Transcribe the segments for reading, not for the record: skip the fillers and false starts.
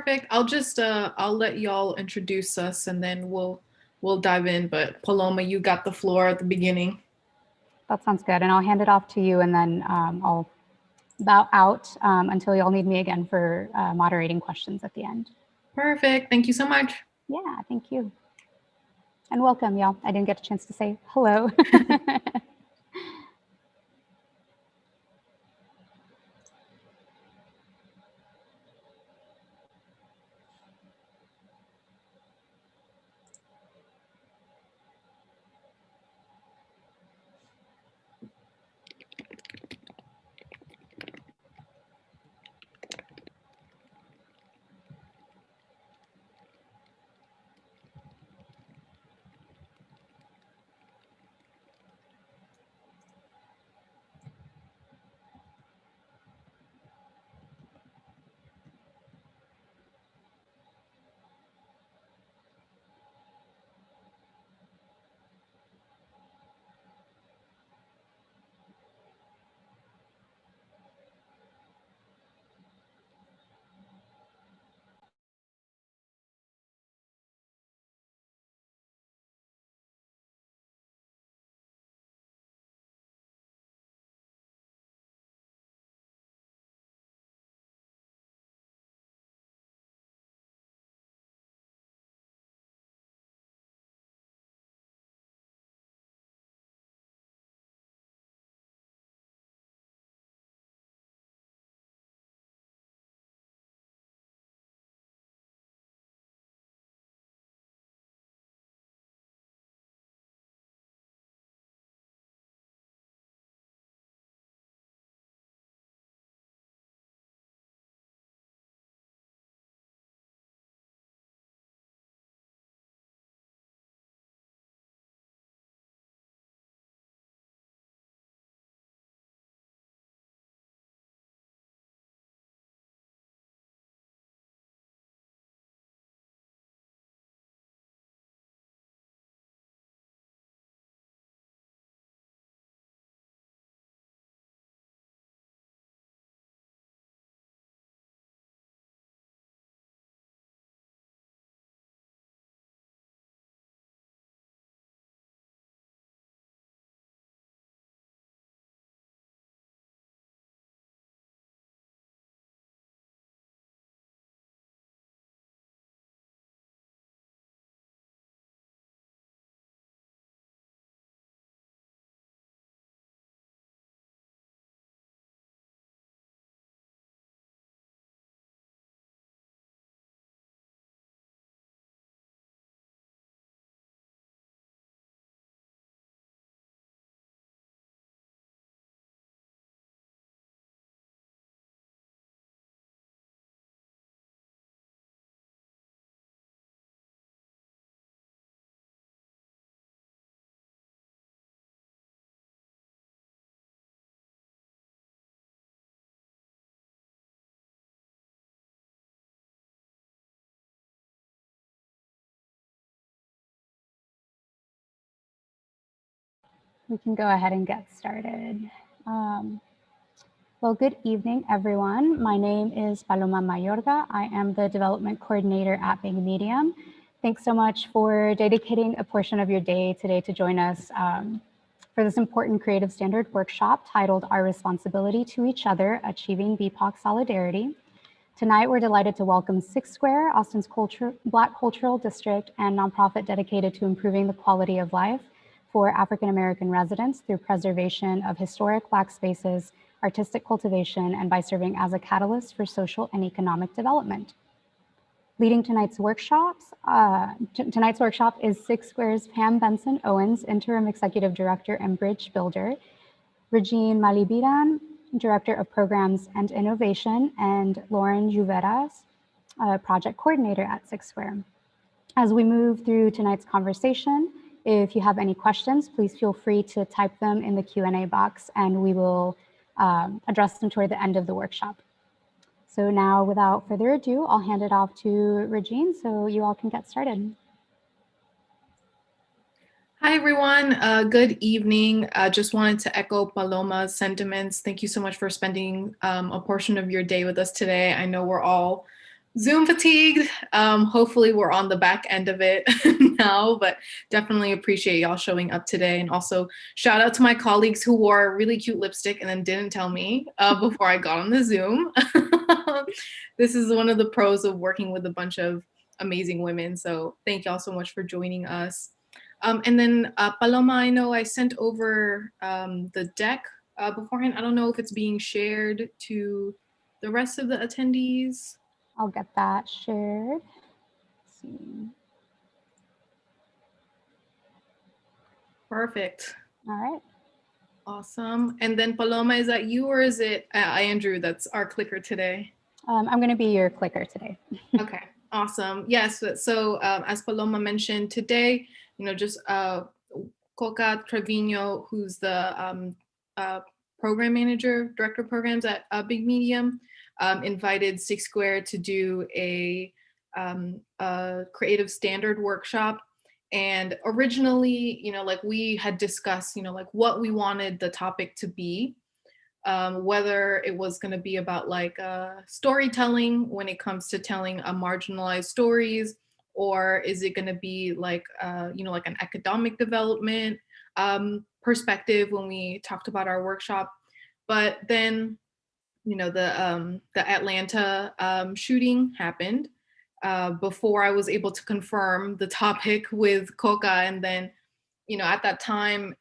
Perfect. I'll let y'all introduce us and then we'll dive in. But Paloma, you got the floor at the beginning. That sounds good. And I'll hand it off to you, and then I'll bow out until y'all need me again for moderating questions at the end. Perfect. Thank you so much. Yeah, thank you. And welcome, y'all. I didn't get a chance to say hello. We can go ahead and get started. Well, good evening, everyone. My name is Paloma Mayorga. I am the Development Coordinator at Big Medium. Thanks so much for dedicating a portion of your day today to join us for this important creative standard workshop titled Our Responsibility to Each Other, Achieving BIPOC Solidarity. Tonight, we're delighted to welcome Six Square, Austin's Black Cultural District and nonprofit dedicated to improving the quality of life for African-American residents through preservation of historic Black spaces, artistic cultivation, and by serving as a catalyst for social and economic development. Leading tonight's workshop is Six Square's Pam Benson Owens, Interim Executive Director and Bridge Builder, Regine Malibiran, Director of Programs and Innovation, and Lauren Juveras, Project Coordinator at Six Square. As we move through tonight's conversation, if you have any questions, please feel free to type them in the Q&A box and we will address them toward the end of the workshop. So now, without further ado, I'll hand it off to Regine so you all can get started. Hi, everyone. Good evening. Just wanted to echo Paloma's sentiments. Thank you so much for spending a portion of your day with us today. I know we're all Zoom fatigued. Hopefully we're on the back end of it now, but definitely appreciate y'all showing up today. And also shout out to my colleagues who wore really cute lipstick and then didn't tell me before I got on the Zoom. This is one of the pros of working with a bunch of amazing women. So thank y'all so much for joining us. And then Paloma, I know I sent over the deck beforehand. I don't know if it's being shared to the rest of the attendees. I'll get that shared. Let's see. Perfect. All right. Awesome. And then Paloma, is that you or is it Andrew that's our clicker today? I'm going to be your clicker today. Okay, awesome. Yes, so as Paloma mentioned today, just Coca Trevino, who's the program manager, director of programs at Big Medium, invited Six Square to do a creative standard workshop. And originally, like we had discussed, like what we wanted the topic to be, whether it was going to be about like storytelling when it comes to telling marginalized stories, or is it going to be like, like an academic development perspective when we talked about our workshop. But then, the Atlanta shooting happened before I was able to confirm the topic with Coca. And then, at that time,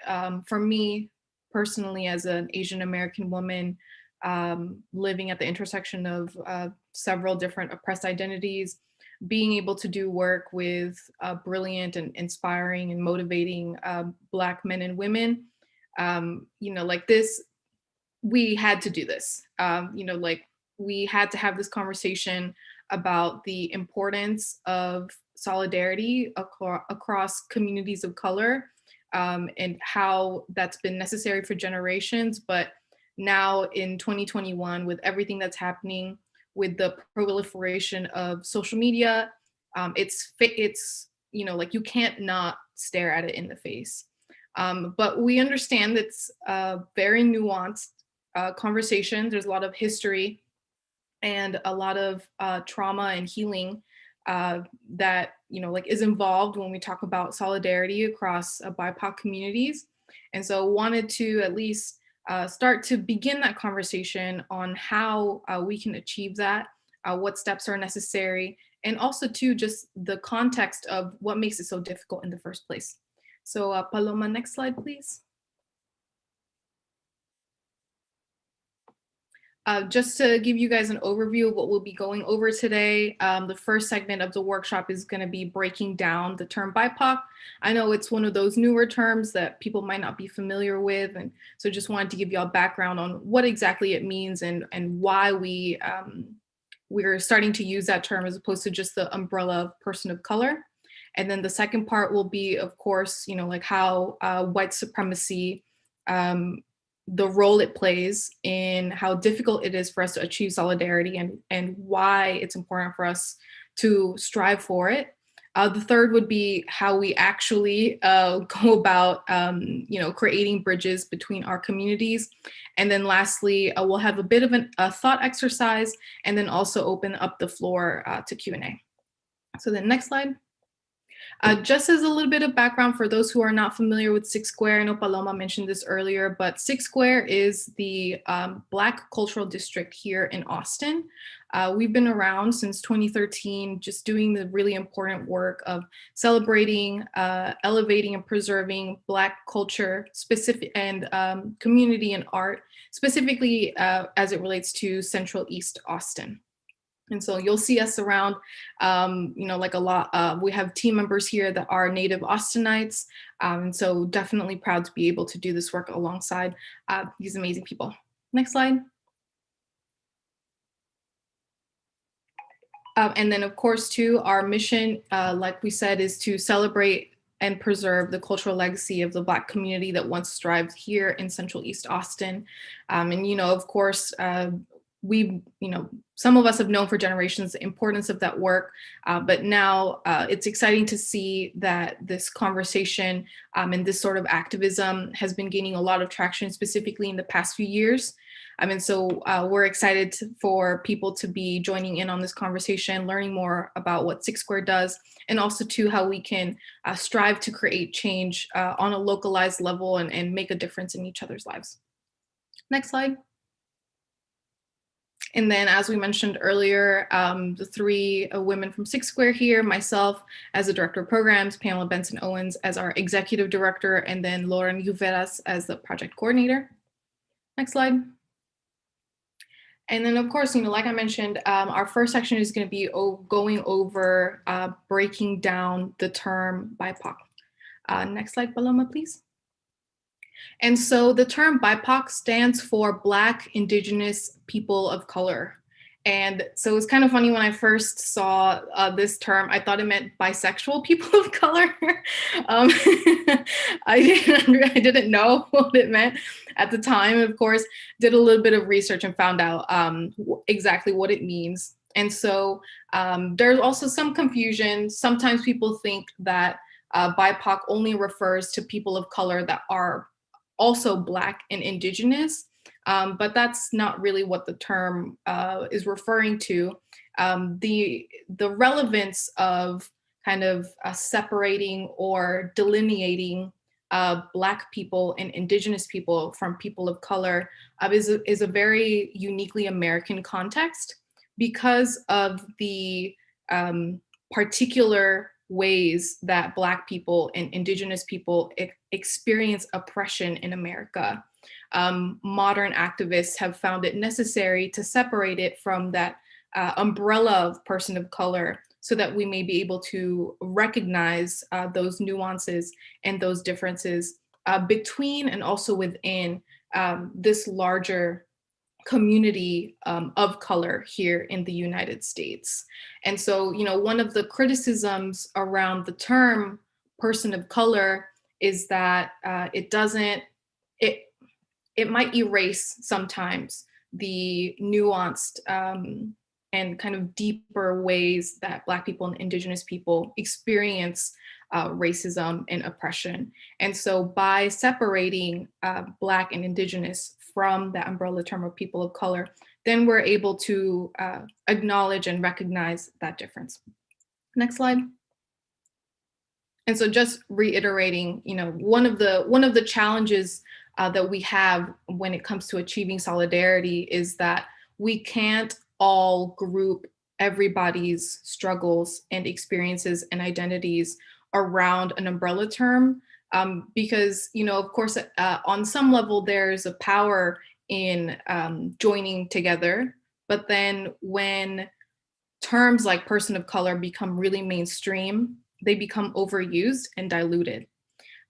for me personally, as an Asian American woman living at the intersection of several different oppressed identities, being able to do work with brilliant and inspiring and motivating Black men and women, like this, we had to do this. Like we had to have this conversation about the importance of solidarity across communities of color, and how that's been necessary for generations. But now in 2021, with everything that's happening with the proliferation of social media, it's like you can't not stare at it in the face. But we understand it's very nuanced conversation. There's a lot of history and a lot of trauma and healing that like is involved when we talk about solidarity across BIPOC communities. And so wanted to at least start to begin that conversation on how we can achieve that, what steps are necessary, and also too just the context of what makes it so difficult in the first place. So Paloma, next slide, please. Just to give you guys an overview of what we'll be going over today, the first segment of the workshop is going to be breaking down the term BIPOC. I know it's one of those newer terms that people might not be familiar with, and so just wanted to give y'all background on what exactly it means and why we're starting to use that term as opposed to just the umbrella of person of color. And then the second part will be, of course, like how white supremacy, the role it plays in how difficult it is for us to achieve solidarity and why it's important for us to strive for it. The third would be how we actually go about, creating bridges between our communities. And then lastly, we'll have a bit of a thought exercise and then also open up the floor to Q&A. So then next slide. Just as a little bit of background for those who are not familiar with Six Square, I know Paloma mentioned this earlier, but Six Square is the Black cultural district here in Austin. We've been around since 2013, just doing the really important work of celebrating, elevating, and preserving Black culture specific and community and art, specifically as it relates to Central East Austin. And so you'll see us around, like a lot. We have team members here that are native Austinites. And so definitely proud to be able to do this work alongside these amazing people. Next slide. And then of course too, our mission, like we said, is to celebrate and preserve the cultural legacy of the Black community that once thrived here in Central East Austin. And of course, we, some of us have known for generations the importance of that work, but now it's exciting to see that this conversation and this sort of activism has been gaining a lot of traction, specifically in the past few years. And so we're excited for people to be joining in on this conversation, learning more about what Six Square does, and also to how we can strive to create change on a localized level and make a difference in each other's lives. Next slide. And then, as we mentioned earlier, the three women from Six Square here, myself as the director of programs, Pamela Benson Owens as our executive director, and then Lauren Juveras as the project coordinator. Next slide. And then, of course, like I mentioned, our first section is going to be going over breaking down the term BIPOC. Next slide, Paloma, please. And so the term BIPOC stands for Black, Indigenous, People of Color. And so it's kind of funny, when I first saw this term, I thought it meant bisexual people of color. I didn't know what it meant at the time. Of course, did a little bit of research and found out exactly what it means. And so there's also some confusion. Sometimes people think that BIPOC only refers to people of color that are also Black and Indigenous. But that's not really what the term is referring to. The relevance of kind of separating or delineating Black people and Indigenous people from people of color is a very uniquely American context, because of the particular ways that Black people and Indigenous people experience oppression in America. Modern activists have found it necessary to separate it from that umbrella of person of color, so that we may be able to recognize those nuances and those differences between and also within this larger community of color here in the United States. And so, one of the criticisms around the term person of color is that it might erase sometimes the nuanced and kind of deeper ways that Black people and Indigenous people experience racism and oppression. And so by separating Black and Indigenous from that umbrella term of people of color, then we're able to acknowledge and recognize that difference. Next slide. And so just reiterating, one of the challenges that we have when it comes to achieving solidarity is that we can't all group everybody's struggles and experiences and identities around an umbrella term, because, of course, on some level, there's a power in joining together. But then when terms like person of color become really mainstream, they become overused and diluted.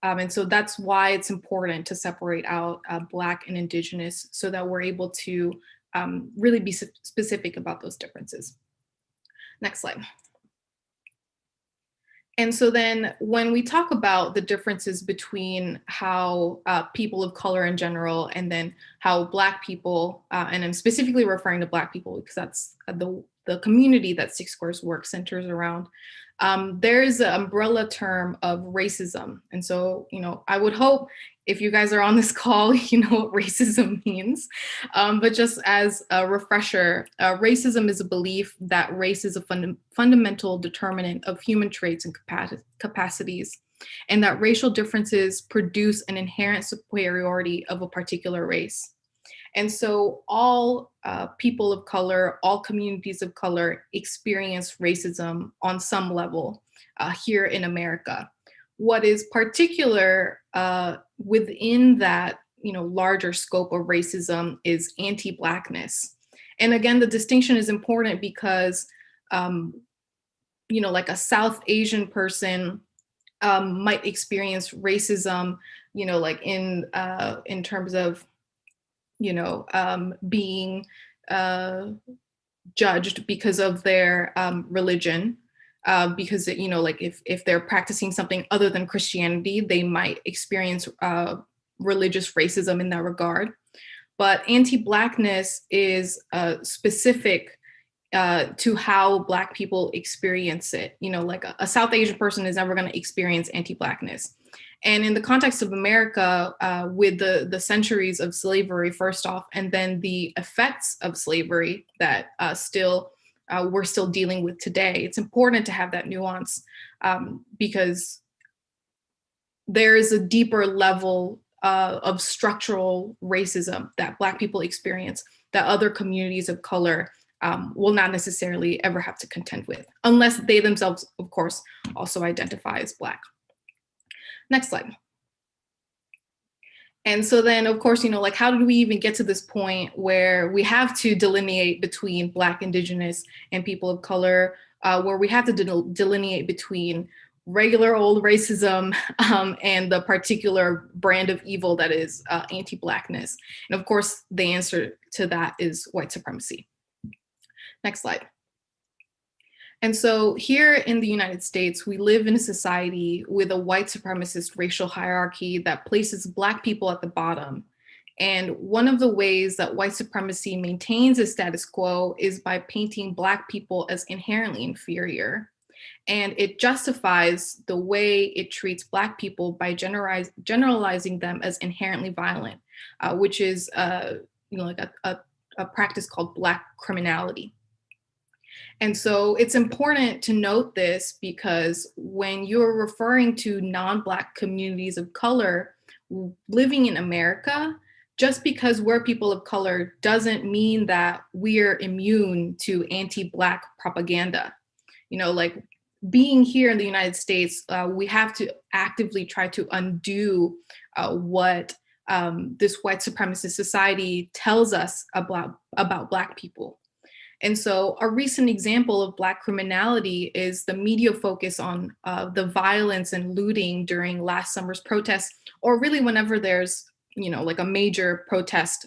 And so that's why it's important to separate out Black and Indigenous, so that we're able to really be specific about those differences. Next slide. And so then when we talk about the differences between how people of color in general, and then how Black people, and I'm specifically referring to Black people because that's the community that Six Square's work centers around, there's an umbrella term of racism. And so, I would hope if you guys are on this call, you know what racism means. But just as a refresher, racism is a belief that race is a fundamental determinant of human traits and capacities, and that racial differences produce an inherent superiority of a particular race. And so all people of color, all communities of color experience racism on some level here in America. What is particular within that larger scope of racism is anti-Blackness. And again, the distinction is important because like a South Asian person might experience racism, like in terms of being judged because of their religion, because like if they're practicing something other than Christianity, they might experience religious racism in that regard. but anti-Blackness is specific to how Black people experience it. Like a South Asian person is never going to experience anti-Blackness. And in the context of America, with the centuries of slavery, first off, and then the effects of slavery that we're still dealing with today, it's important to have that nuance, because there is a deeper level of structural racism that Black people experience that other communities of color will not necessarily ever have to contend with, unless they themselves, of course, also identify as Black. Next slide. And so then, of course, like, how did we even get to this point where we have to delineate between Black, Indigenous, and people of color, where we have to delineate between regular old racism and the particular brand of evil that is anti-Blackness? And of course, the answer to that is white supremacy. Next slide. And so here in the United States, we live in a society with a white supremacist racial hierarchy that places Black people at the bottom. And one of the ways that white supremacy maintains a status quo is by painting Black people as inherently inferior. And it justifies the way it treats Black people by generalizing them as inherently violent, which is like a practice called Black criminality. And so it's important to note this, because when you're referring to non-Black communities of color living in America, just because we're people of color doesn't mean that we're immune to anti-Black propaganda. Like, being here in the United States, we have to actively try to undo what this white supremacist society tells us about Black people. And so a recent example of Black criminality is the media focus on the violence and looting during last summer's protests, or really whenever there's, like a major protest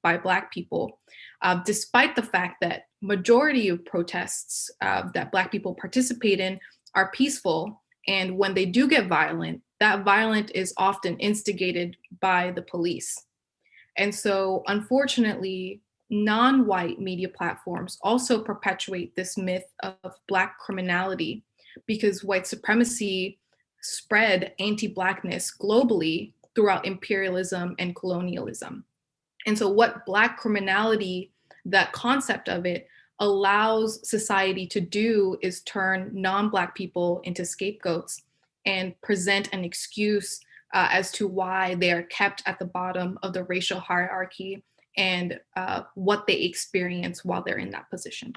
by Black people, despite the fact that majority of protests that Black people participate in are peaceful. And when they do get violent, that violence is often instigated by the police. And so unfortunately, non-white media platforms also perpetuate this myth of Black criminality, because white supremacy spread anti-Blackness globally throughout imperialism and colonialism. And so what Black criminality, that concept of it, allows society to do is turn non-Black people into scapegoats and present an excuse as to why they are kept at the bottom of the racial hierarchy and what they experience while they're in that position.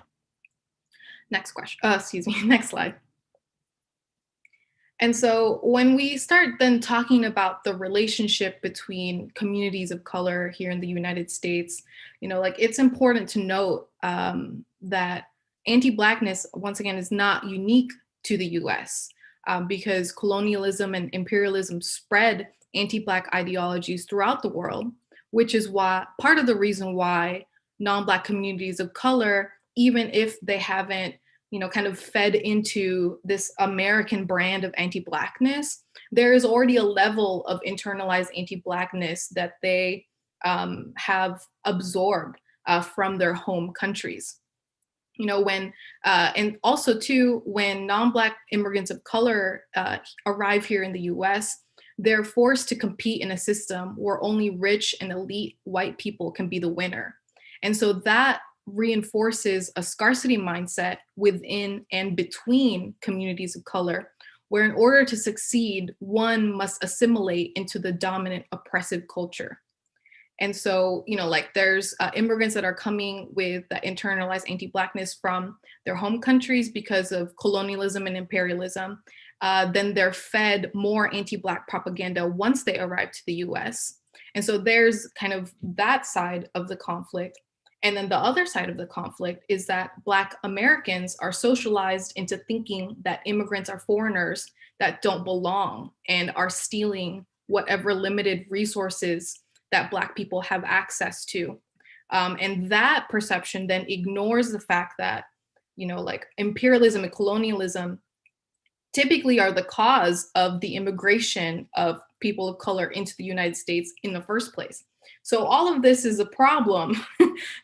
Next question, next slide. And so when we start then talking about the relationship between communities of color here in the United States, like, it's important to note that anti-Blackness, once again, is not unique to the US, because colonialism and imperialism spread anti-Black ideologies throughout the world, which is why part of the reason why non-Black communities of color, even if they haven't, kind of fed into this American brand of anti-Blackness, there is already a level of internalized anti-Blackness that they have absorbed from their home countries. And also too, when non-Black immigrants of color arrive here in the US, they're forced to compete in a system where only rich and elite white people can be the winner. And so that reinforces a scarcity mindset within and between communities of color, where in order to succeed, one must assimilate into the dominant oppressive culture. And so, like, there's immigrants that are coming with the internalized anti-Blackness from their home countries because of colonialism and imperialism. Then they're fed more anti-Black propaganda once they arrive to the US. And so there's kind of that side of the conflict. And then the other side of the conflict is that Black Americans are socialized into thinking that immigrants are foreigners that don't belong and are stealing whatever limited resources that Black people have access to. And that perception then ignores the fact that, like, imperialism and colonialism typically are the cause of the immigration of people of color into the United States in the first place. So all of this is a problem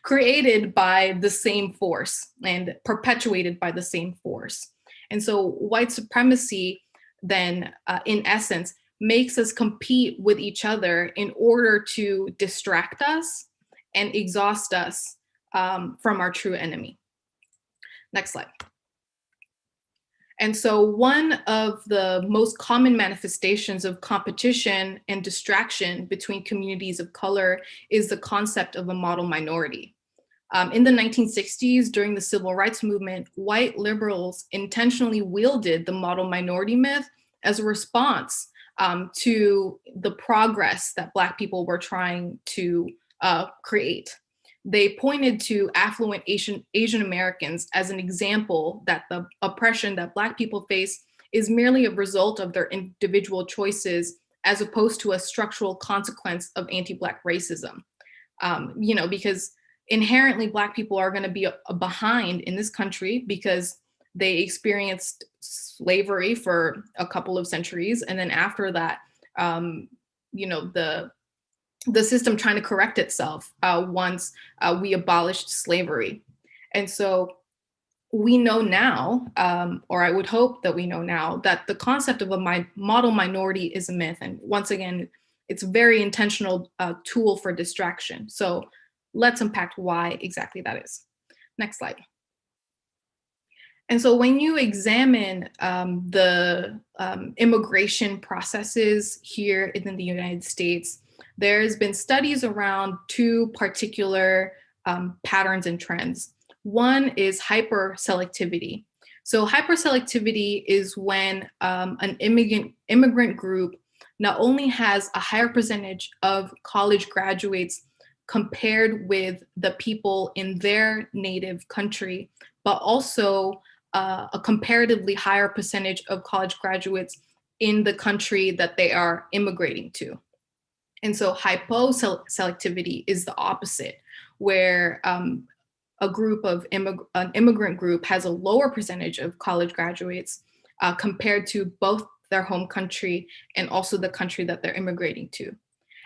created by the same force and perpetuated by the same force. And so white supremacy then, in essence, makes us compete with each other in order to distract us and exhaust us from our true enemy. Next slide. And so one of the most common manifestations of competition and distraction between communities of color is the concept of a model minority. In the 1960s, during the civil rights movement, white liberals intentionally wielded the model minority myth as a response to the progress that Black people were trying to create. They pointed to affluent Asian Americans as an example that the oppression that Black people face is merely a result of their individual choices as opposed to a structural consequence of anti-Black racism. Because inherently Black people are going to be behind in this country because they experienced slavery for a couple of centuries. And then after that, the system trying to correct itself once we abolished slavery. And so we know now, or I would hope that we know now, that the concept of a model minority is a myth. And once again, it's a very intentional tool for distraction. So let's unpack why exactly that is. Next slide. And so when you examine the immigration processes here in the United States, there's been studies around two particular patterns and trends. One is hyperselectivity. So hyperselectivity is when an immigrant group not only has a higher percentage of college graduates compared with the people in their native country, but also a comparatively higher percentage of college graduates in the country that they are immigrating to. And so hypo selectivity is the opposite, where an immigrant group has a lower percentage of college graduates compared to both their home country and also the country that they're immigrating to.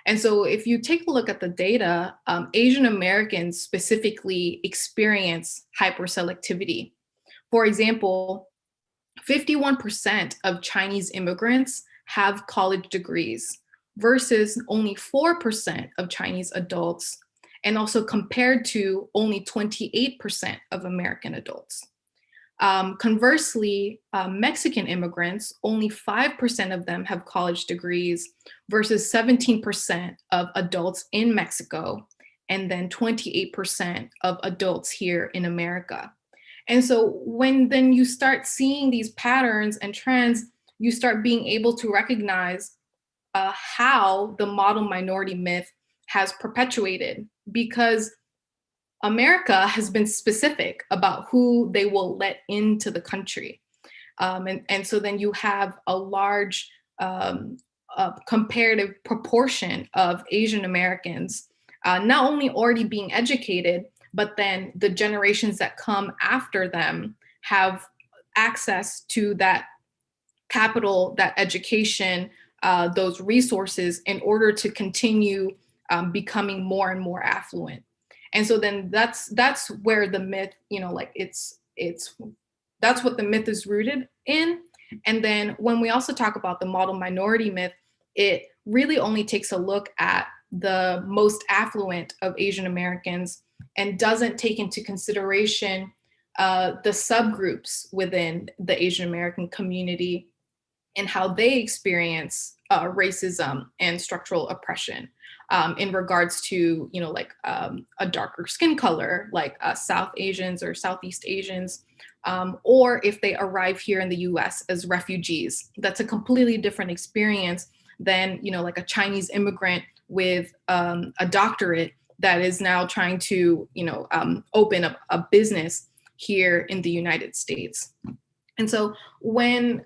And so if you take a look at the data, Asian Americans specifically experience hyperselectivity. For example, 51% of Chinese immigrants have college degrees versus only 4% of Chinese adults, and also compared to only 28% of American adults. Conversely, Mexican immigrants, only 5% of them have college degrees versus 17% of adults in Mexico, and then 28% of adults here in America. And so when then you start seeing these patterns and trends, you start being able to recognize how the model minority myth has perpetuated, because America has been specific about who they will let into the country. And so then you have a large comparative proportion of Asian Americans not only already being educated, but then the generations that come after them have access to that capital, that education, those resources in order to continue becoming more and more affluent. And so then that's where the myth, that's what the myth is rooted in. And then when we also talk about the model minority myth, it really only takes a look at the most affluent of Asian Americans and doesn't take into consideration the subgroups within the Asian American community and how they experience racism and structural oppression in regards to, a darker skin color, like South Asians or Southeast Asians, or if they arrive here in the US as refugees. That's a completely different experience than, like a Chinese immigrant with a doctorate that is now trying to, open up a business here in the United States. And so when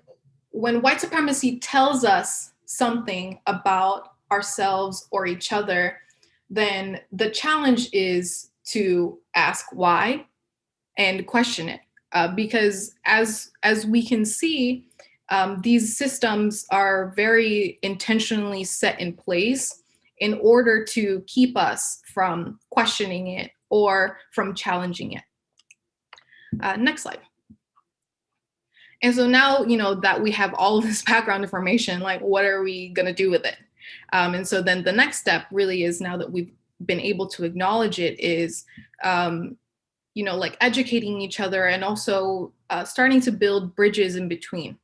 white supremacy tells us something about ourselves or each other, then the challenge is to ask why and question it. Because as we can see, these systems are very intentionally set in place in order to keep us from questioning it or from challenging it. Next slide. And so now, that we have all of this background information, like what are we going to do with it? And so then the next step really is, now that we've been able to acknowledge it, is, like educating each other, and also starting to build bridges in between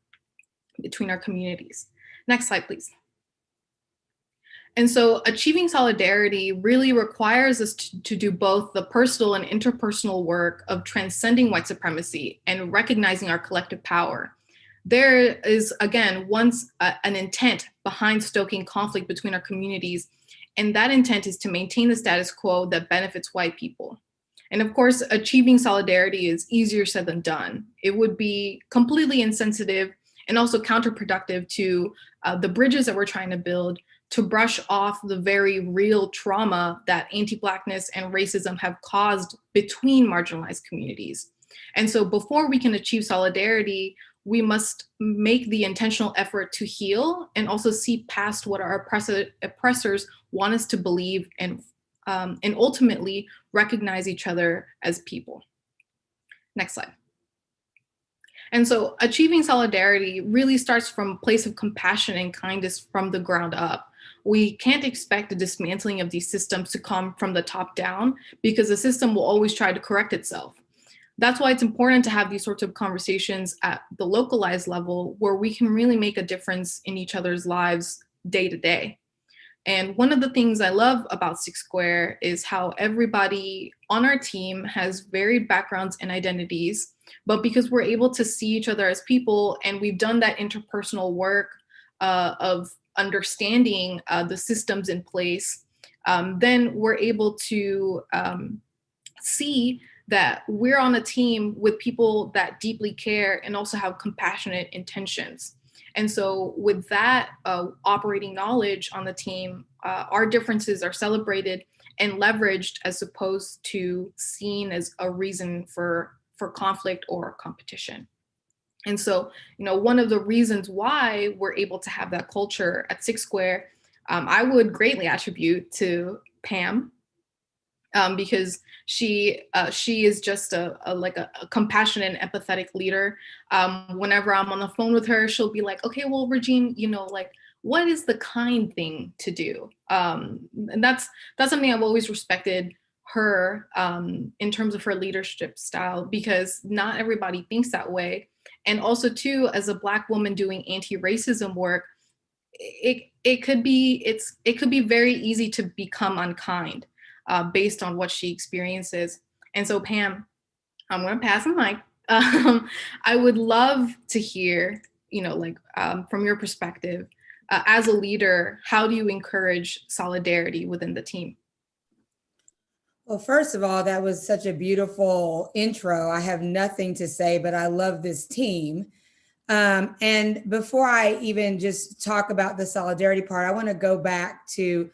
our communities. Next slide, please. And so achieving solidarity really requires us to do both the personal and interpersonal work of transcending white supremacy and recognizing our collective power. There is, again, once an intent behind stoking conflict between our communities, and that intent is to maintain the status quo that benefits white people. And of course, achieving solidarity is easier said than done. It would be completely insensitive and also counterproductive to the bridges that we're trying to build, to brush off the very real trauma that anti-Blackness and racism have caused between marginalized communities. And so before we can achieve solidarity, we must make the intentional effort to heal and also see past what our oppressors want us to believe, and ultimately recognize each other as people. Next slide. And so achieving solidarity really starts from a place of compassion and kindness from the ground up. We can't expect the dismantling of these systems to come from the top down, because the system will always try to correct itself. That's why it's important to have these sorts of conversations at the localized level, where we can really make a difference in each other's lives day to day. And one of the things I love about Six Square is how everybody on our team has varied backgrounds and identities, but because we're able to see each other as people, and we've done that interpersonal work of understanding the systems in place, then we're able to see that we're on a team with people that deeply care and also have compassionate intentions. And so with that operating knowledge on the team, our differences are celebrated and leveraged, as opposed to seen as a reason for conflict or competition. And so, one of the reasons why we're able to have that culture at Six Square, I would greatly attribute to Pam, because she is just a compassionate and empathetic leader. Whenever I'm on the phone with her, she'll be like, okay, well, Regine, what is the kind thing to do? And that's something I've always respected her in terms of her leadership style, because not everybody thinks that way. And also too, as a Black woman doing anti-racism work, it could be very easy to become unkind based on what she experiences. And so Pam, I'm gonna pass the mic. I would love to hear, from your perspective, as a leader, how do you encourage solidarity within the team? Well, first of all, that was such a beautiful intro. I have nothing to say, but I love this team. And before I even just talk about the solidarity part, I want to go back to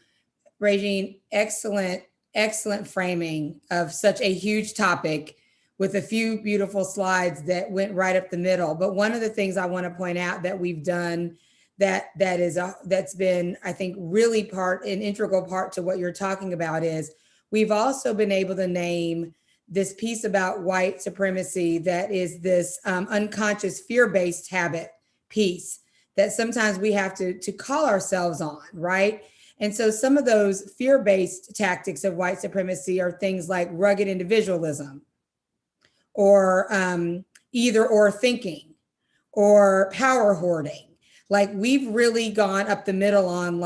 Regine. Excellent framing of such a huge topic with a few beautiful slides that went right up the middle. But one of the things I want to point out that we've done that's been, I think, really an integral part to what you're talking about is we've also been able to name this piece about white supremacy that is this unconscious fear-based habit piece that sometimes we have to call ourselves on, right? And so some of those fear-based tactics of white supremacy are things like rugged individualism, or either or thinking, or power hoarding. Like, we've really gone up the middle on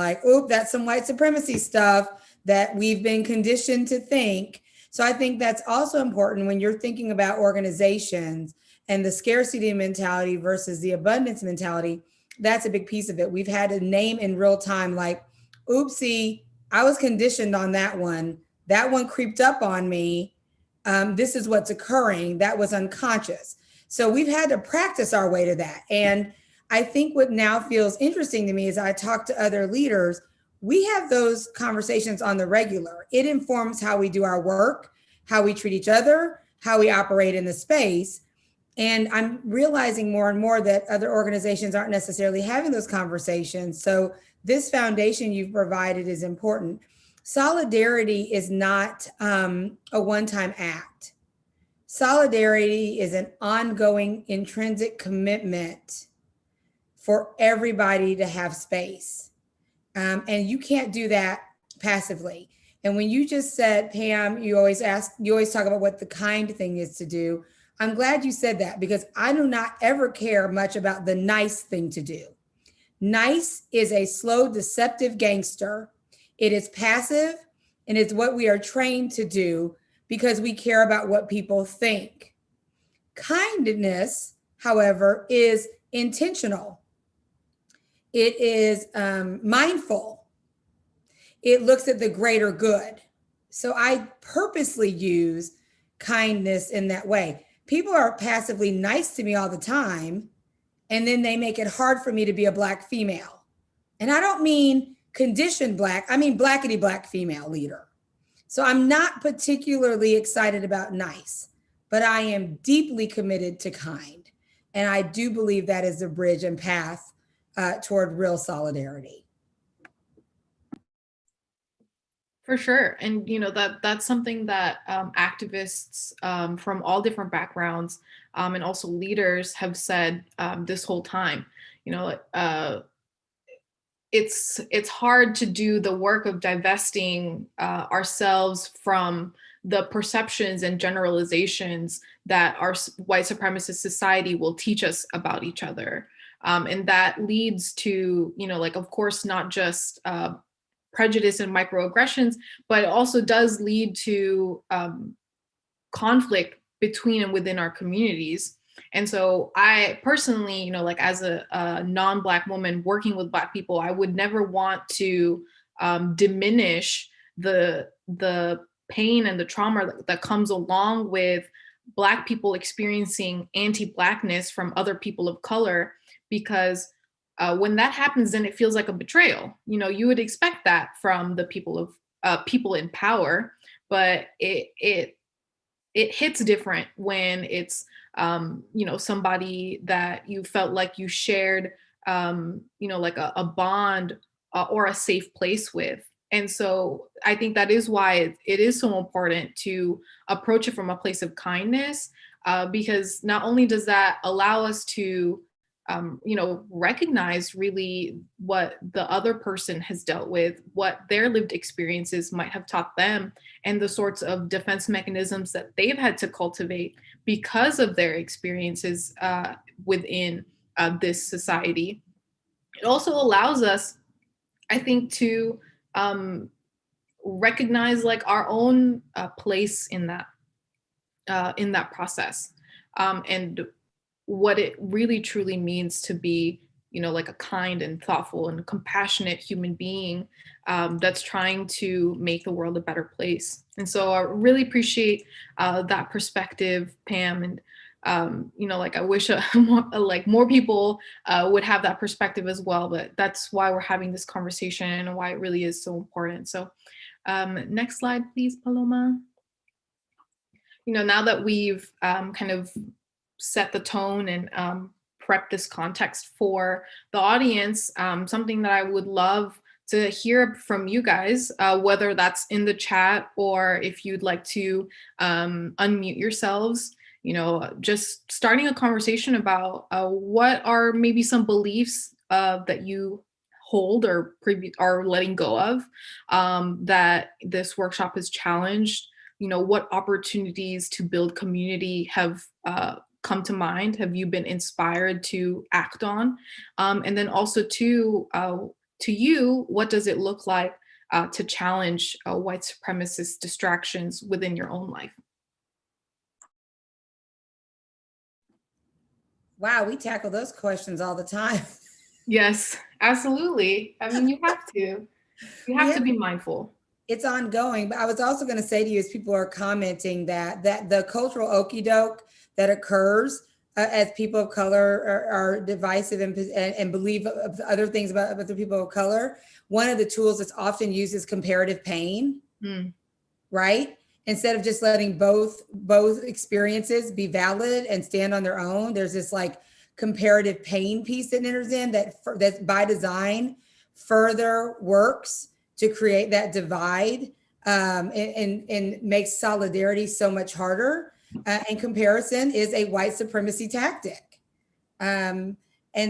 that's some white supremacy stuff that we've been conditioned to think. So I think that's also important when you're thinking about organizations and the scarcity mentality versus the abundance mentality. That's a big piece of it. We've had to name in real time, oopsie, I was conditioned on that one. That one creeped up on me. This is what's occurring. That was unconscious. So we've had to practice our way to that. And I think what now feels interesting to me is I talk to other leaders, we have those conversations on the regular. It informs how we do our work, how we treat each other, how we operate in the space. And I'm realizing more and more that other organizations aren't necessarily having those conversations. So this foundation you've provided is important. Solidarity is not a one-time act. Solidarity is an ongoing intrinsic commitment for everybody to have space. And you can't do that passively. And when you just said, Pam, you always talk about what the kind thing is to do. I'm glad you said that, because I do not ever care much about the nice thing to do. Nice is a slow, deceptive gangster. It is passive, and it's what we are trained to do because we care about what people think. Kindness, however, is intentional. It is mindful. It looks at the greater good. So I purposely use kindness in that way. People are passively nice to me all the time, and then they make it hard for me to be a Black female. And I don't mean conditioned Black, I mean Blackity Black female leader. So I'm not particularly excited about nice, but I am deeply committed to kind. And I do believe that is the bridge and path toward real solidarity. For sure. And that's something that activists from all different backgrounds and also leaders have said this whole time. It's hard to do the work of divesting ourselves from the perceptions and generalizations that our white supremacist society will teach us about each other. And that leads to, of course, not just prejudice and microaggressions, but it also does lead to conflict between and within our communities. And so I personally, as a non-Black woman working with Black people, I would never want to diminish the pain and the trauma that comes along with Black people experiencing anti-Blackness from other people of color, because when that happens, then it feels like a betrayal. You would expect that from the people in power, but it hits different when it's somebody that you felt like you shared like a bond or a safe place with. And so I think that is why it is so important to approach it from a place of kindness, because not only does that allow us to recognize really what the other person has dealt with, what their lived experiences might have taught them, and the sorts of defense mechanisms that they've had to cultivate because of their experiences within this society. It also allows us, I think, to recognize like our own place in that process, and what it really truly means to be, like a kind and thoughtful and compassionate human being that's trying to make the world a better place. And so I really appreciate that perspective, Pam. And like I wish more people would have that perspective as well. But that's why we're having this conversation and why it really is so important. So next slide, please, Paloma. Now that we've kind of set the tone and prep this context for the audience, something that I would love to hear from you guys, whether that's in the chat or if you'd like to unmute yourselves, just starting a conversation about what are maybe some beliefs that you hold or are letting go of, that this workshop has challenged. What opportunities to build community have come to mind? Have you been inspired to act on? And then also to you, what does it look like to challenge white supremacist distractions within your own life? Wow, we tackle those questions all the time. Yes, absolutely. I mean, you have to. You have to be mindful. It's ongoing, but I was also going to say to you, as people are commenting, that the cultural okie doke that occurs as people of color are divisive and believe other things about other people of color. One of the tools that's often used is comparative pain, right? instead of just letting both experiences be valid and stand on their own, there's this like comparative pain piece that enters in that by design further works to create that divide, and makes solidarity so much harder. And comparison is a white supremacy tactic. And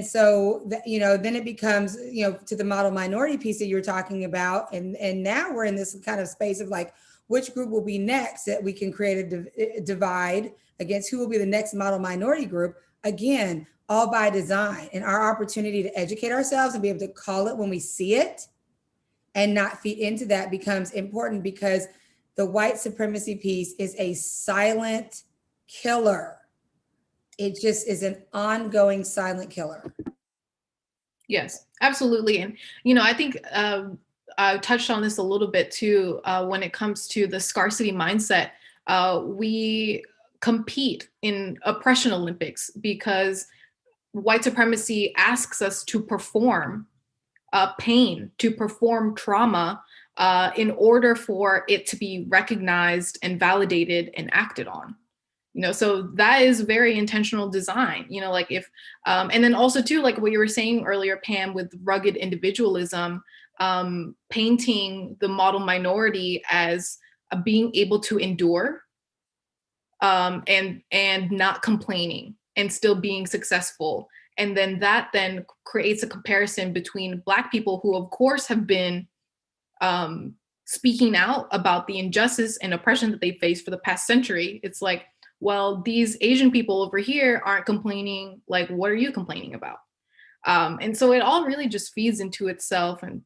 so, then it becomes, to the model minority piece that you were talking about. And now we're in this kind of space of like, which group will be next that we can create a divide against who will be the next model minority group. Again, all by design, and our opportunity to educate ourselves and be able to call it when we see it and not feed into that becomes important, because the white supremacy piece is a silent killer. It just is an ongoing silent killer. Yes, absolutely. And, I think I touched on this a little bit too, when it comes to the scarcity mindset. We compete in oppression Olympics because white supremacy asks us to perform pain, to perform trauma, in order for it to be recognized and validated and acted on. So that is very intentional design, like if, and then also too, like what you were saying earlier, Pam, with rugged individualism, painting the model minority as being able to endure, and not complaining and still being successful. And then that then creates a comparison between Black people who of course have been speaking out about the injustice and oppression that they face for the past century. It's like, well, these Asian people over here aren't complaining. Like, what are you complaining about? And so it all really just feeds into itself. And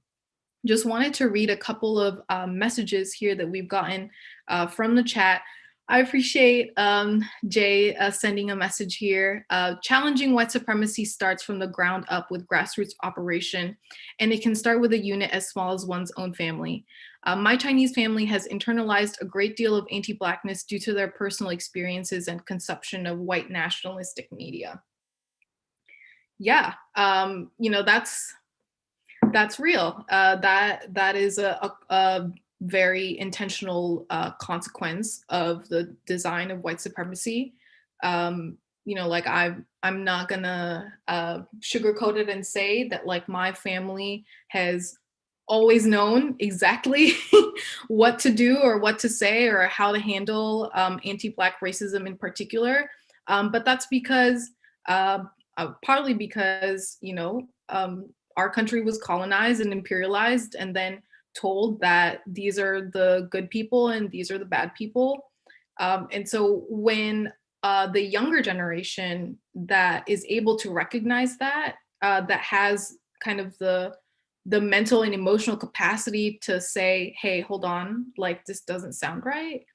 just wanted to read a couple of messages here that we've gotten from the chat. I appreciate Jay sending a message here. Challenging white supremacy starts from the ground up with grassroots operation, and it can start with a unit as small as one's own family. My Chinese family has internalized a great deal of anti-Blackness due to their personal experiences and consumption of white nationalistic media. Yeah, that's real. That is a very intentional consequence of the design of white supremacy. Like I'm not gonna sugarcoat it and say that like my family has always known exactly what to do or what to say or how to handle anti-Black racism in particular. But that's because partly because our country was colonized and imperialized and then told that these are the good people and these are the bad people. And so when the younger generation that is able to recognize that, that has kind of the mental and emotional capacity to say, hey, hold on, like this doesn't sound right.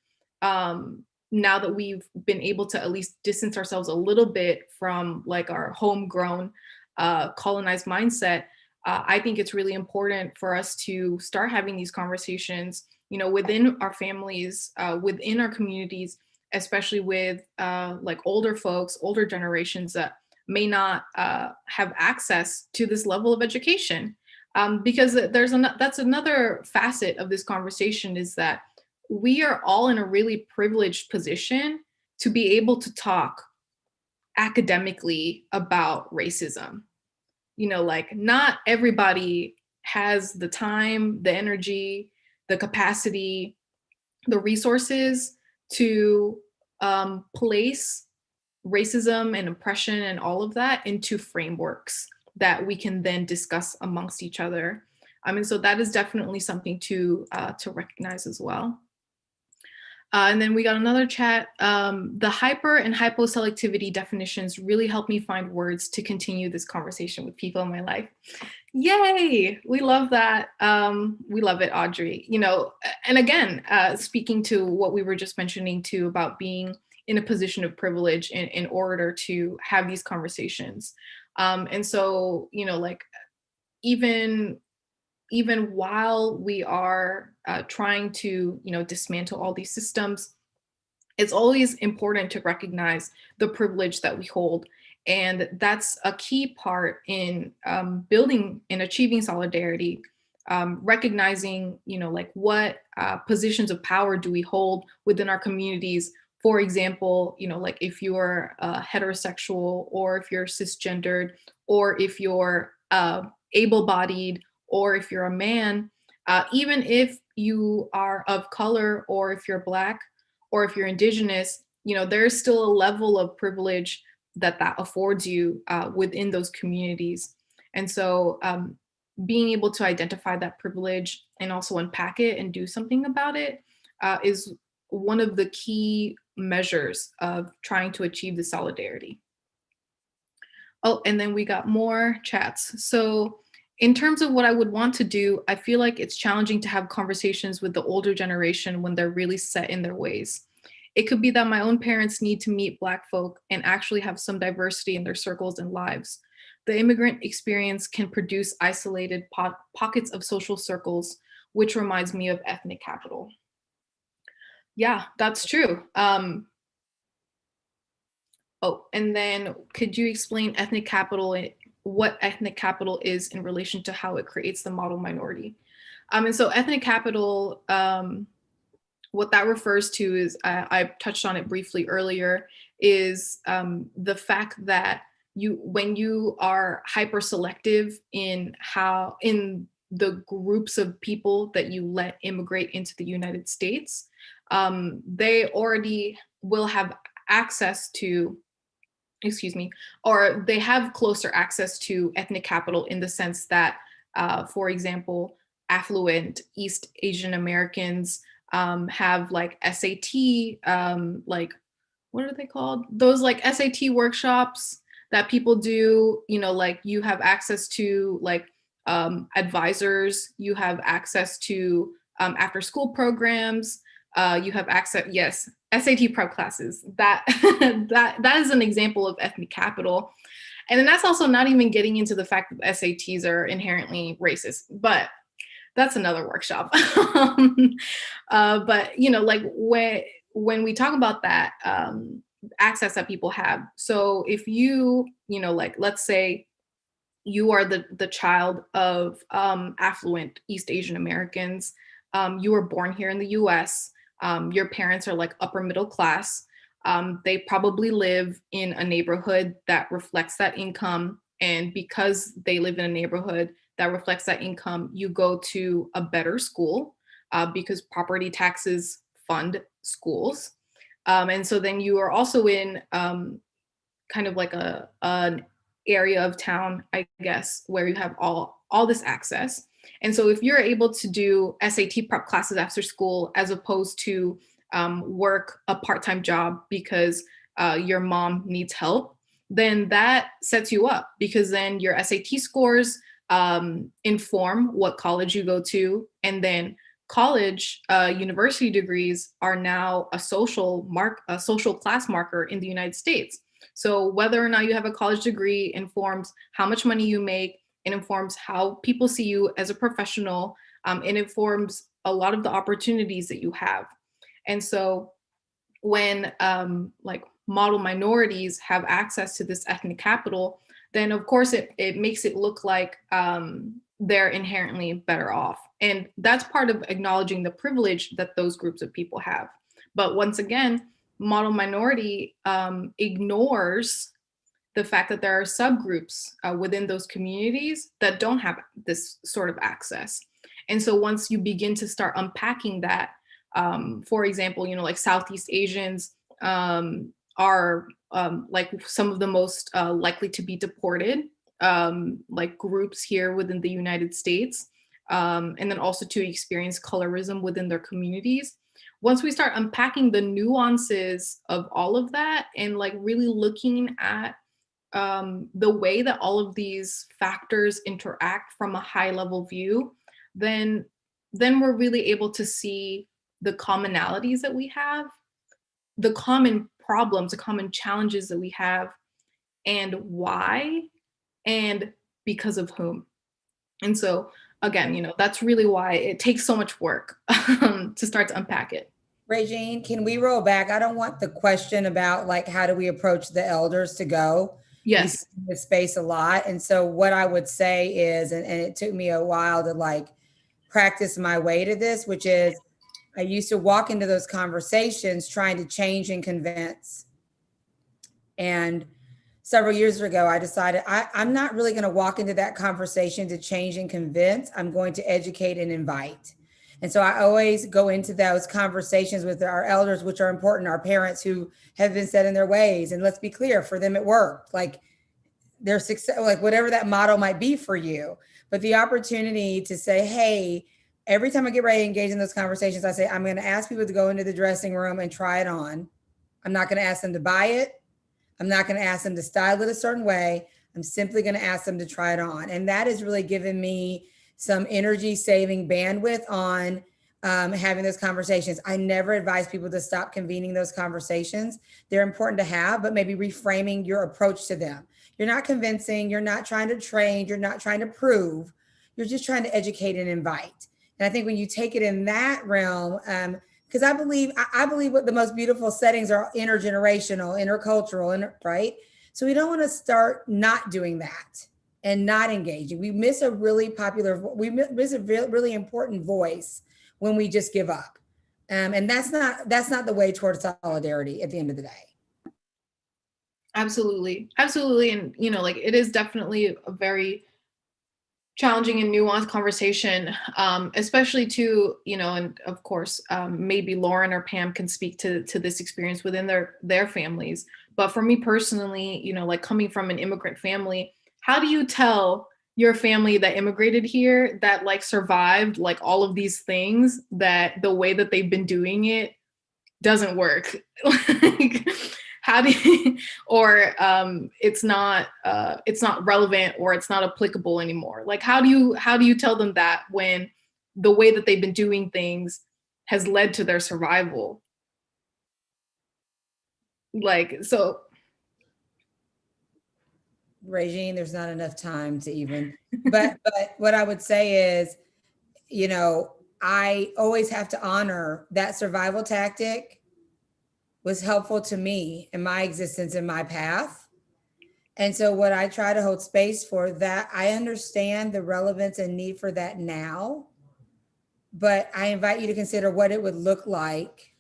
Now that we've been able to at least distance ourselves a little bit from like our homegrown colonized mindset, I think it's really important for us to start having these conversations, within our families, within our communities, especially with like older folks, older generations that may not have access to this level of education. Because that's another facet of this conversation, is that we are all in a really privileged position to be able to talk academically about racism. Like not everybody has the time, the energy, the capacity, the resources to place racism and oppression and all of that into frameworks that we can then discuss amongst each other. And so that is definitely something to recognize as well. And then we got another chat. The hyper and hypo selectivity definitions really help me find words to continue this conversation with people in my life. Yay, we love that. We love it, Audrey. And again, speaking to what we were just mentioning too about being in a position of privilege in order to have these conversations. And so, like even while we are trying to, dismantle all these systems, it's always important to recognize the privilege that we hold. And that's a key part in building and achieving solidarity, recognizing, like what positions of power do we hold within our communities. For example, like if you're heterosexual, or if you're cisgendered, or if you're able-bodied, or if you're a man, even if you are of color, or if you're Black, or if you're Indigenous, there's still a level of privilege that affords you within those communities. And so being able to identify that privilege and also unpack it and do something about it is one of the key measures of trying to achieve the solidarity. Oh, and then we got more chats. So in terms of what I would want to do, I feel like it's challenging to have conversations with the older generation when they're really set in their ways. It could be that my own parents need to meet Black folk and actually have some diversity in their circles and lives. The immigrant experience can produce isolated pockets of social circles, which reminds me of ethnic capital. Yeah, that's true. Oh, and then could you explain ethnic capital, what ethnic capital is in relation to how it creates the model minority? And so ethnic capital, what that refers to is, I touched on it briefly earlier, is the fact that when you are hyper selective in the groups of people that you let immigrate into the United States, they already will have access to, or they have closer access to ethnic capital in the sense that, for example, affluent East Asian Americans have like SAT, like, what are they called? Those like SAT workshops that people do, like you have access to like advisors, you have access to after school programs, you have access, yes, SAT prep classes. That that is an example of ethnic capital. And then that's also not even getting into the fact that SATs are inherently racist, but that's another workshop. But like when we talk about that access that people have, so if you like, let's say you are the child of affluent East Asian Americans, you were born here in the US, your parents are like upper middle class, they probably live in a neighborhood that reflects that income, and because they live in a neighborhood that reflects that income, you go to a better school because property taxes fund schools. And so then you are also in kind of like an area of town, I guess, where you have all this access. And so if you're able to do SAT prep classes after school, as opposed to work a part-time job because your mom needs help, then that sets you up, because then your SAT scores inform what college you go to. And then college, university degrees are now a social class marker in the United States. So whether or not you have a college degree informs how much money you make. It informs how people see you as a professional. It informs a lot of the opportunities that you have. And so when like model minorities have access to this ethnic capital, then of course it makes it look like they're inherently better off. And that's part of acknowledging the privilege that those groups of people have. But once again, model minority ignores the fact that there are subgroups within those communities that don't have this sort of access. And so once you begin to start unpacking that, for example, like Southeast Asians are like some of the most likely to be deported, like groups here within the United States, and then also to experience colorism within their communities. Once we start unpacking the nuances of all of that and like really looking at the way that all of these factors interact from a high level view, then we're really able to see the commonalities that we have, the common problems, the common challenges that we have, and why, and because of whom. And so again, that's really why it takes so much work to start to unpack it. Regine, can we roll back? I don't want the question about like, how do we approach the elders to go? Yes. We see this space a lot. And so what I would say is, and it took me a while to like practice my way to this, which is I used to walk into those conversations trying to change and convince. And several years ago, I decided I'm not really going to walk into that conversation to change and convince. I'm going to educate and invite. And so I always go into those conversations with our elders, which are important, our parents who have been set in their ways. And let's be clear, for them, it worked. Like their success, like whatever that model might be for you. But the opportunity to say, hey, every time I get ready to engage in those conversations, I say, I'm going to ask people to go into the dressing room and try it on. I'm not going to ask them to buy it. I'm not going to ask them to style it a certain way. I'm simply going to ask them to try it on. And that has really given me some energy saving bandwidth on having those conversations. I never advise people to stop convening those conversations. They're important to have, but maybe reframing your approach to them. You're not convincing, you're not trying to train, you're not trying to prove, you're just trying to educate and invite. And I think when you take it in that realm, because I believe what the most beautiful settings are intergenerational, intercultural, right? So we don't want to start not doing that and not engaging. We miss a really really important voice when we just give up. And that's not the way towards solidarity at the end of the day. Absolutely. Absolutely. And, like it is definitely a very challenging and nuanced conversation, especially to, and of course, maybe Lauren or Pam can speak to this experience within their families. But for me personally, like coming from an immigrant family, how do you tell your family that immigrated here that like survived like all of these things, that the way that they've been doing it doesn't work? Like, how do you, or it's not relevant or it's not applicable anymore? Like, how do you tell them that when the way that they've been doing things has led to their survival? Like, so. Regine, there's not enough time to even, but what I would say is, I always have to honor that survival tactic was helpful to me in my existence, in my path. And so what I try to hold space for that, I understand the relevance and need for that now, but I invite you to consider what it would look like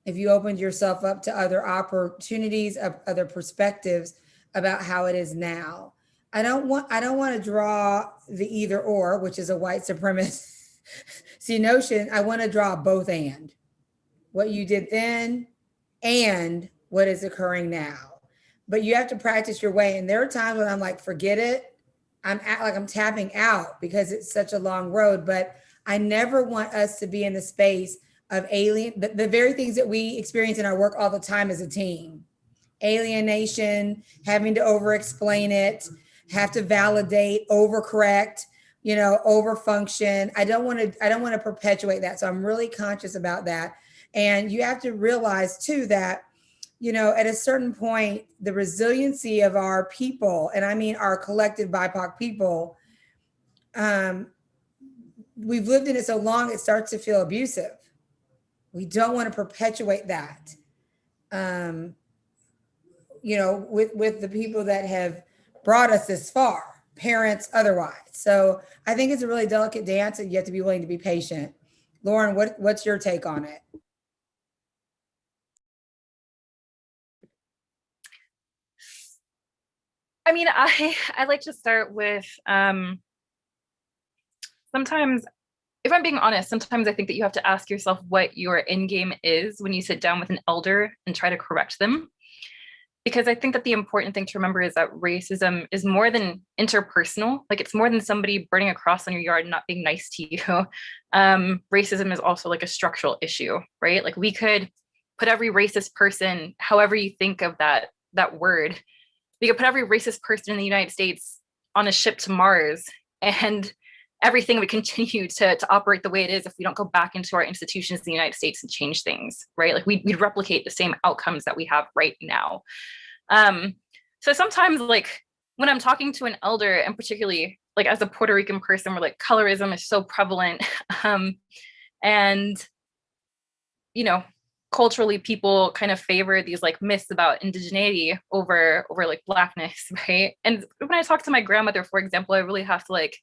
if you opened yourself up to other opportunities, other perspectives about how it is now. I don't want to draw the either or, which is a white supremacist notion. I want to draw both and what you did then and what is occurring now. But you have to practice your way. And there are times when I'm like, forget it. I'm tapping out because it's such a long road. But I never want us to be in the space of the very things that we experience in our work all the time as a team. Alienation, having to over-explain it, have to validate, overcorrect, overfunction. I don't want to perpetuate that. So I'm really conscious about that. And you have to realize too that, at a certain point, the resiliency of our people, and I mean our collective BIPOC people, we've lived in it so long, it starts to feel abusive. We don't want to perpetuate that, with the people that have brought us this far, parents, otherwise. So I think it's a really delicate dance and you have to be willing to be patient. Lauren, what's your take on it? I mean, I like to start with sometimes, if I'm being honest, sometimes I think that you have to ask yourself what your end game is when you sit down with an elder and try to correct them. Because I think that the important thing to remember is that racism is more than interpersonal. Like, it's more than somebody burning a cross on your yard and not being nice to you. Racism is also like a structural issue, right? Like, we could put every racist person, however you think of that word, we could put every racist person in the United States on a ship to Mars, and everything would continue to operate the way it is if we don't go back into our institutions in the United States and change things, right? Like, we'd replicate the same outcomes that we have right now. So sometimes, like, when I'm talking to an elder, and particularly like as a Puerto Rican person, where like colorism is so prevalent, and culturally people kind of favor these like myths about indigeneity over like Blackness, right? And when I talk to my grandmother, for example, I really have to like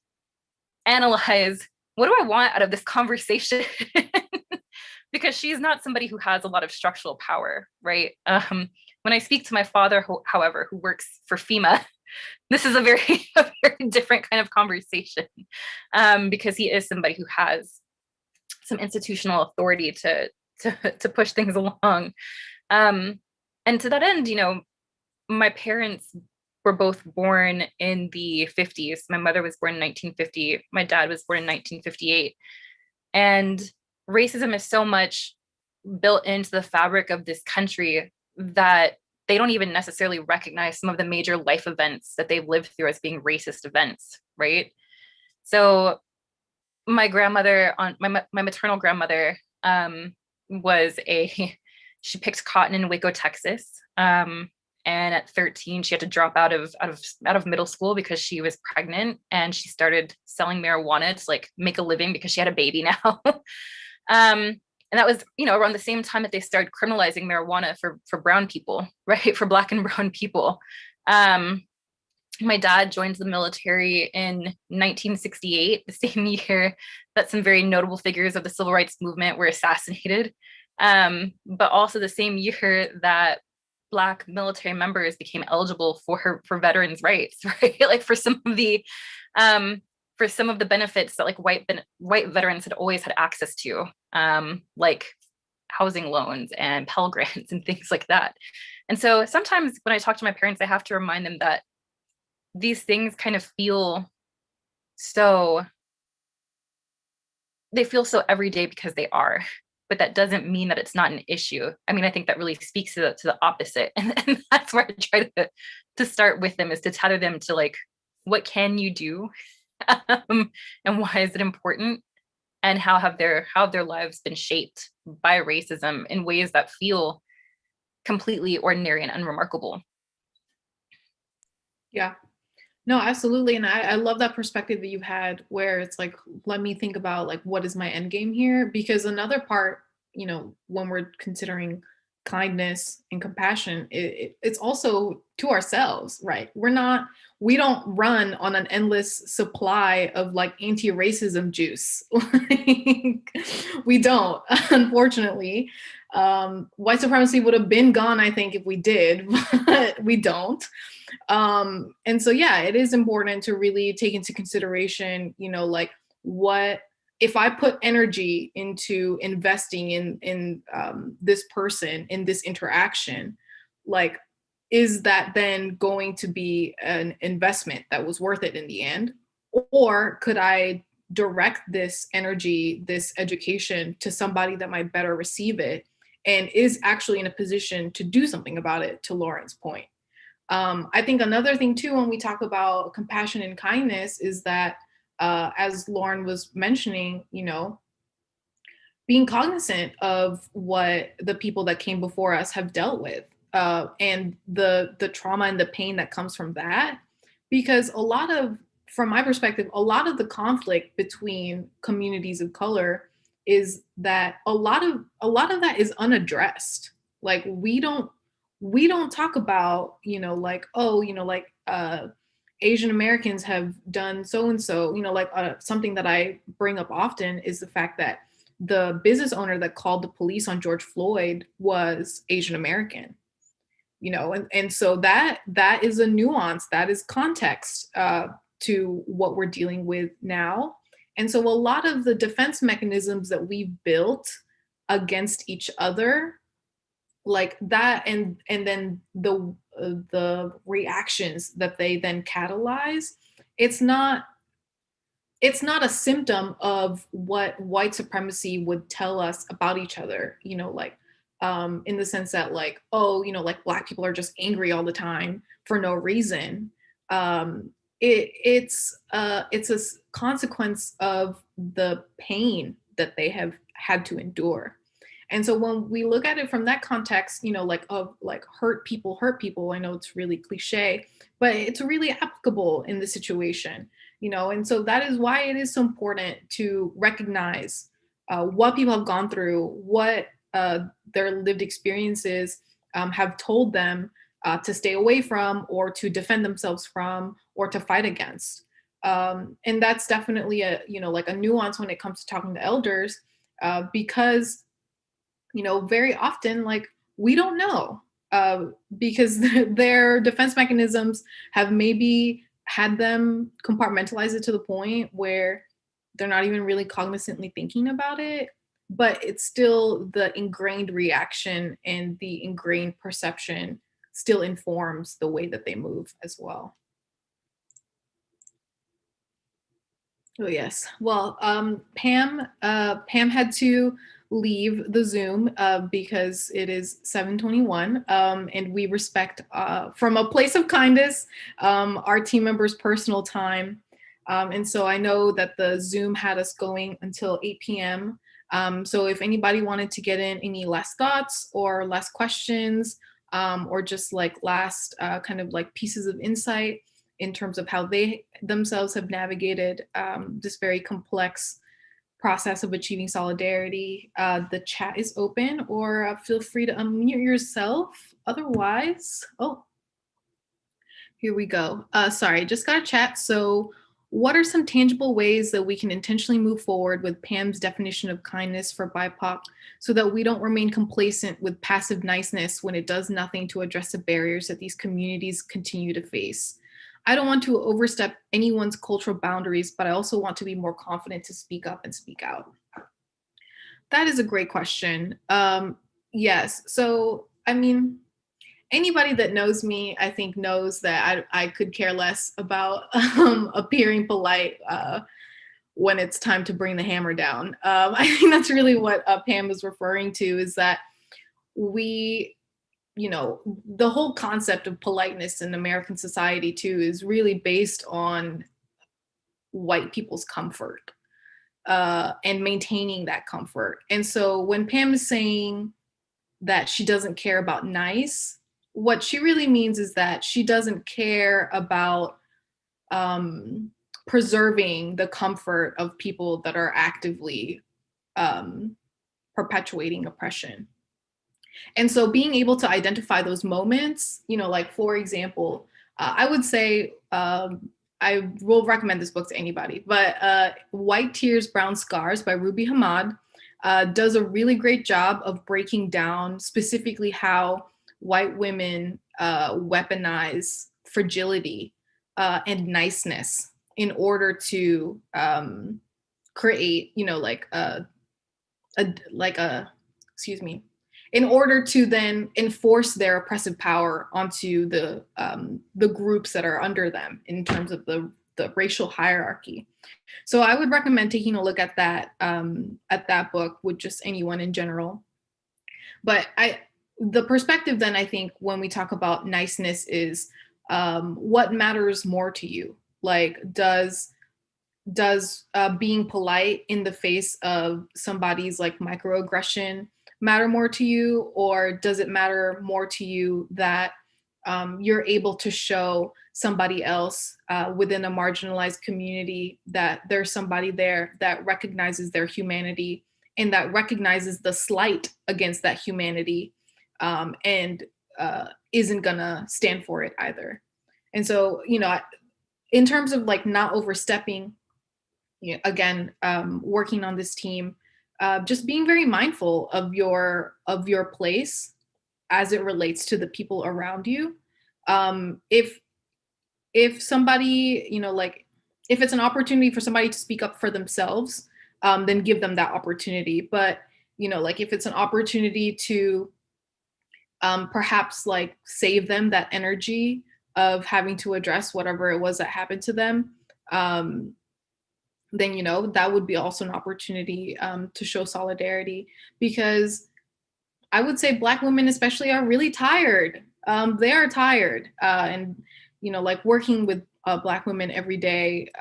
analyze what do I want out of this conversation? Because she's not somebody who has a lot of structural power, right? When I speak to my father, however, who works for FEMA, this is a very different kind of conversation, because he is somebody who has some institutional authority to push things along. And to that end, my parents were both born in the 50s. My mother was born in 1950. My dad was born in 1958. And racism is so much built into the fabric of this country that they don't even necessarily recognize some of the major life events that they've lived through as being racist events, right? So my grandmother, my maternal grandmother, she picked cotton in Waco, Texas. And at 13, she had to drop out of middle school because she was pregnant, and she started selling marijuana to like make a living because she had a baby now. And that was, around the same time that they started criminalizing marijuana for brown people, right? For Black and brown people. My dad joined the military in 1968, the same year that some very notable figures of the civil rights movement were assassinated. But also the same year that Black military members became eligible for veterans' rights, right? Like for some of the benefits that like white veterans had always had access to, like housing loans and Pell Grants and things like that. And so sometimes when I talk to my parents, I have to remind them that these things kind of feel so everyday because they are, but that doesn't mean that it's not an issue. I mean, I think that really speaks to the opposite. And that's where I try to start with them, is to tether them to like, what can you do? And why is it important? And how have their lives been shaped by racism in ways that feel completely ordinary and unremarkable? Yeah. No, absolutely. And I love that perspective that you had, where it's like, let me think about like, what is my end game here? Because another part, when we're considering kindness and compassion, it's also to ourselves, right? We don't run on an endless supply of like anti-racism juice. Like, we don't, unfortunately. White supremacy would have been gone, I think, if we did, but we don't. And so, yeah, it is important to really take into consideration, like, what if I put energy into investing in this person, in this interaction, like, is that then going to be an investment that was worth it in the end? Or could I direct this energy, this education, to somebody that might better receive it and is actually in a position to do something about it, to Lauren's point? I think another thing too, when we talk about compassion and kindness, is that, as Lauren was mentioning, being cognizant of what the people that came before us have dealt with, and the trauma and the pain that comes from that. Because from my perspective, a lot of the conflict between communities of color is that a lot of that is unaddressed. Like, we don't talk about, like, oh, Asian Americans have done so and so. Like, something that I bring up often is the fact that the business owner that called the police on George Floyd was Asian American. And so that is a nuance, that is context to what we're dealing with now. And so a lot of the defense mechanisms that we've built against each other, like that, and then the reactions that they then catalyze, it's not a symptom of what white supremacy would tell us about each other, like, in the sense that, like, oh, like, Black people are just angry all the time for no reason. It's a consequence of the pain that they have had to endure. And so when we look at it from that context, like, of like, hurt people, I know it's really cliche, but it's really applicable in this situation, and so that is why it is so important to recognize what people have gone through, what their lived experiences have told them to stay away from, or to defend themselves from, or to fight against. And that's definitely a, like a nuance when it comes to talking to elders, because, very often, like, we don't know, because their defense mechanisms have maybe had them compartmentalize it to the point where they're not even really cognizantly thinking about it, but it's still the ingrained reaction and the ingrained perception still informs the way that they move as well. Oh yes. Well, Pam had to leave the Zoom because it is 7:21, and we respect, from a place of kindness, our team members' personal time. And so I know that the Zoom had us going until 8 p.m. So if anybody wanted to get in any last thoughts or last questions, or just like last kind of like pieces of insight in terms of how they themselves have navigated this very complex process of achieving solidarity, the chat is open, or feel free to unmute yourself. Otherwise, oh, here we go. Sorry, just got a chat. So what are some tangible ways that we can intentionally move forward with Pam's definition of kindness for BIPOC so that we don't remain complacent with passive niceness when it does nothing to address the barriers that these communities continue to face? I don't want to overstep anyone's cultural boundaries, but I also want to be more confident to speak up and speak out. That is a great question. Yes, so I mean, anybody that knows me, I think, knows that I could care less about appearing polite when it's time to bring the hammer down. I think that's really what Pam was referring to, is that we, the whole concept of politeness in American society too is really based on white people's comfort and maintaining that comfort. And so when Pam is saying that she doesn't care about nice, what she really means is that she doesn't care about preserving the comfort of people that are actively perpetuating oppression. And so being able to identify those moments, like, for example, I would say, I will recommend this book to anybody, but White Tears, Brown Scars by Ruby Hamad does a really great job of breaking down specifically how white women weaponize fragility and niceness in order to create, in order to then enforce their oppressive power onto the groups that are under them in terms of the racial hierarchy. So I would recommend taking a look at that book with just anyone in general. But the perspective then, I think, when we talk about niceness is what matters more to you? Like, does being polite in the face of somebody's like microaggression matter more to you, or does it matter more to you that you're able to show somebody else within a marginalized community that there's somebody there that recognizes their humanity and that recognizes the slight against that humanity, and isn't gonna stand for it either? And so, in terms of like not overstepping, again, working on this team, just being very mindful of your place as it relates to the people around you. If somebody, if it's an opportunity for somebody to speak up for themselves, then give them that opportunity. But if it's an opportunity to perhaps like save them that energy of having to address whatever it was that happened to them, then that would be also an opportunity to show solidarity, because I would say Black women especially are really tired. They are tired, and like working with Black women every day,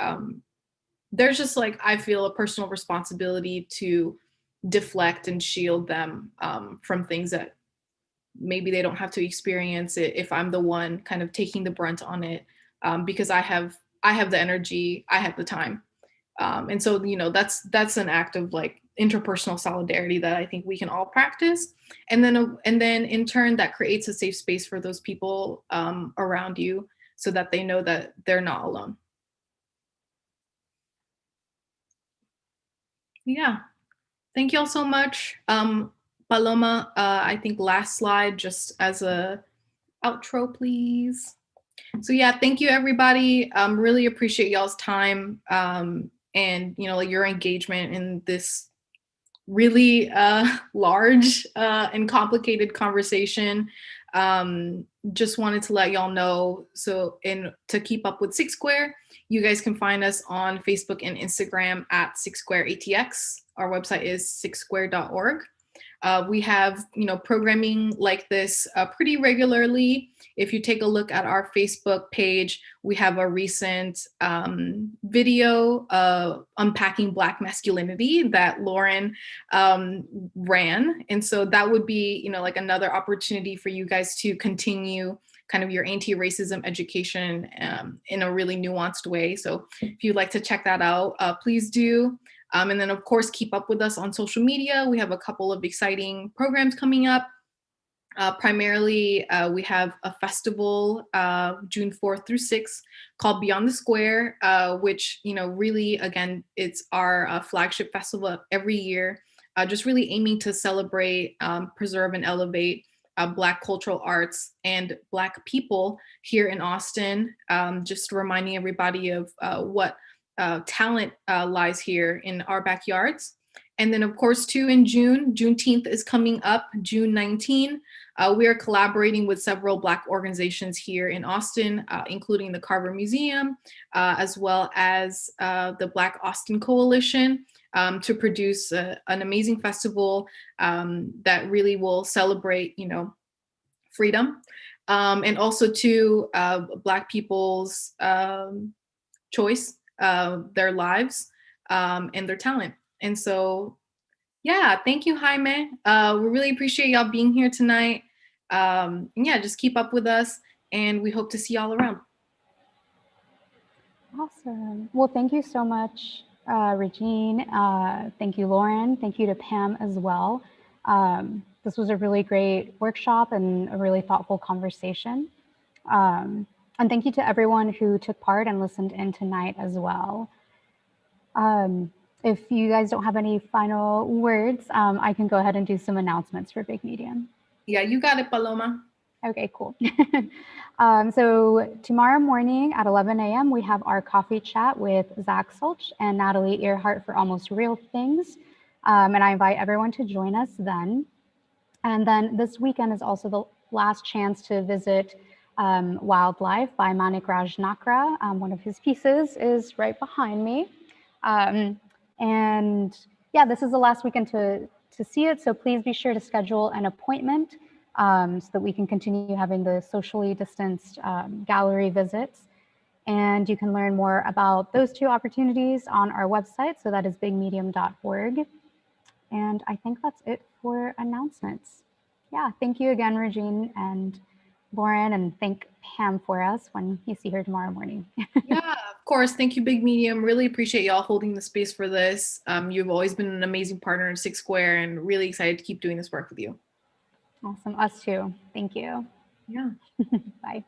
there's just like, I feel a personal responsibility to deflect and shield them from things that maybe they don't have to experience it if I'm the one kind of taking the brunt on it, because I have the energy, I have the time. And so, that's an act of like interpersonal solidarity that I think we can all practice. And then in turn, that creates a safe space for those people around you so that they know that they're not alone. Yeah. Thank you all so much. Paloma, I think last slide just as a outro, please. So yeah, thank you everybody. Really appreciate y'all's time and like your engagement in this really large and complicated conversation. Just wanted to let y'all know. So, to keep up with Six Square, you guys can find us on Facebook and Instagram at Six Square ATX. Our website is sixsquare.org. We have, programming like this pretty regularly. If you take a look at our Facebook page, we have a recent video unpacking Black masculinity that Lauren ran. And so that would be, like another opportunity for you guys to continue kind of your anti-racism education in a really nuanced way. So if you'd like to check that out, please do. And then, of course, keep up with us on social media. We have a couple of exciting programs coming up. Primarily, we have a festival June 4th through 6th called Beyond the Square, which, really, again, it's our flagship festival every year, just really aiming to celebrate, preserve, and elevate Black cultural arts and Black people here in Austin. Just reminding everybody of what talent lies here in our backyards. And then, of course, too, in June, Juneteenth is coming up, June 19. We are collaborating with several Black organizations here in Austin, including the Carver Museum, as well as the Black Austin Coalition, to produce an amazing festival that really will celebrate, freedom, and also to Black people's choice, their lives, and their talent. And so, yeah, thank you, Jaime. We really appreciate y'all being here tonight. And yeah, just keep up with us, and we hope to see y'all around. Awesome. Well, thank you so much, Regine. Thank you, Lauren. Thank you to Pam as well. This was a really great workshop and a really thoughtful conversation. And thank you to everyone who took part and listened in tonight as well. If you guys don't have any final words, I can go ahead and do some announcements for Big Medium. Yeah, you got it, Paloma. Okay, cool. So tomorrow morning at 11 a.m., we have our coffee chat with Zach Sulch and Natalie Earhart for Almost Real Things. And I invite everyone to join us then. And then this weekend is also the last chance to visit Wildlife by Manik Raj Nakra. One of his pieces is right behind me. And yeah, this is the last weekend to see it. So please be sure to schedule an appointment so that we can continue having the socially distanced gallery visits. And you can learn more about those two opportunities on our website. So that is bigmedium.org. And I think that's it for announcements. Yeah, thank you again, Regine and Lauren, and thank Pam for us when you see her tomorrow morning. Yeah, of course. Thank you, Big Medium. Really appreciate y'all holding the space for this. You've always been an amazing partner in Six Square, and really excited to keep doing this work with you. Awesome. Us too. Thank you. Yeah. Bye.